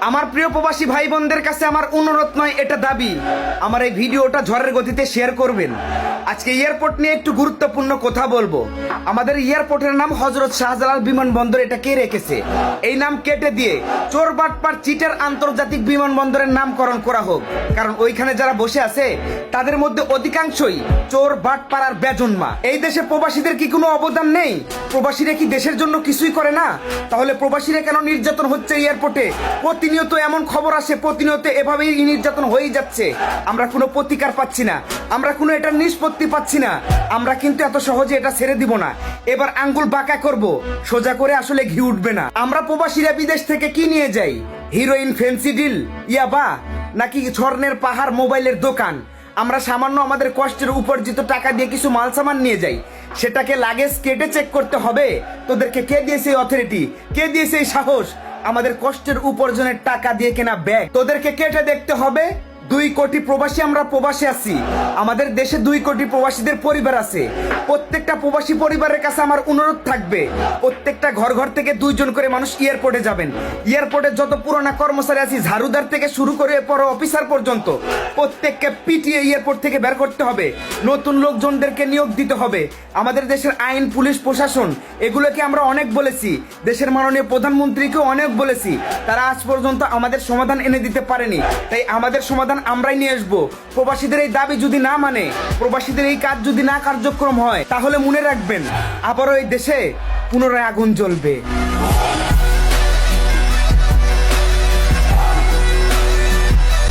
আমার প্রিয় প্রবাসী ভাই বোনদের কাছে আমার অনুরোধ নয়, এটা দাবি, আমার এই ভিডিওটা ঝড়ের গতিতে শেয়ার করবেন। আজকে এয়ারপোর্ট নিয়ে একটু গুরুত্বপূর্ণ কথা বলবো। আমাদের এয়ারপোর্টের নাম হযরত শাহজালাল বিমানবন্দর, এটা কে রেখেছে? এই নাম কেটে দিয়ে চোর বাটপার চিটার আন্তর্জাতিক বিমানবন্দরের নামকরণ করা হোক। কারণ ওইখানে যারা বসে আছে তাদের মধ্যে অধিকাংশই চোর বাটপার আর বেজন্মা। এই দেশে প্রবাসীদের কি কোনো অবদান নেই? প্রবাসীরা কি দেশের জন্য কিছুই করে না? তাহলে প্রবাসীরা কেন নির্যাতন হচ্ছে এয়ারপোর্টে? প্রতিনিয়ত এমন খবর আসে, প্রতিনিয়ত এভাবেই নির্যাতন হয়ে যাচ্ছে। আমরা কোনো প্রতিকার পাচ্ছি না, আমরা কোনো এটার নিষ্পত্তি পাচ্ছি না। আমরা কিন্তু এত সহজে এটা ছেড়ে দিব না। এবার আঙ্গুল বাঁকা করব, সোজা করে আসলে ঘি উঠবে না। আমরা প্রবাসীরা বিদেশ থেকে কি নিয়ে যাই? হিরোইন, ফেন্সিডিল, ইয়াবা, নাকি স্বর্ণের পাহাড়, মোবাইলের দোকান? আমরা সামান্য আমাদের কষ্টের উপার্জিত টাকা দিয়ে কিছু মাল সামান নিয়ে যাই, সেটাকে লাগেজ কেটে চেক করতে হবে? তোদেরকে কে দিয়েছে অথরিটি? কে দিয়েছে এই সাহস? আমাদের কষ্টের উপার্জনের টাকা দিয়ে কেনা ব্যাগ তোদেরকে কেটে দেখতে হবে? 2 কোটি প্রবাসী আমরা প্রবাসে আছি। আমাদের দেশে 2 কোটি প্রবাসীদের পরিবার আছে। প্রত্যেকটা প্রবাসী পরিবারের কাছে আমার অনুরোধ থাকবে, প্রত্যেকটা ঘর ঘর থেকে 2 জন করে মানুষ এয়ারপোর্টে যাবেন। এয়ারপোর্টে যত পুরোনো কর্মচারী আছে, ঝাড়ুদার থেকে শুরু করে বড় অফিসার পর্যন্ত, প্রত্যেককে পিটিয়ে এয়ারপোর্ট থেকে বের করতে হবে। নতুন লোকজনদেরকে নিয়োগ দিতে হবে। আমাদের দেশের আইন, পুলিশ, প্রশাসন, এগুলোকে আমরা অনেক বলেছি, দেশের মাননীয় প্রধানমন্ত্রীকেও অনেক বলেছি, তারা আজ পর্যন্ত আমাদের সমাধান এনে দিতে পারেনি। তাই আমাদের সমাধান আমরাই নিয়ে আসবো। প্রবাসীদের এই দাবি যদি না মানে, প্রবাসীদের এই কাজ যদি না কার্যক্রম হয়, তাহলে মনে রাখবেন আবারও এই দেশে পুনরায় আগুন জ্বলবে।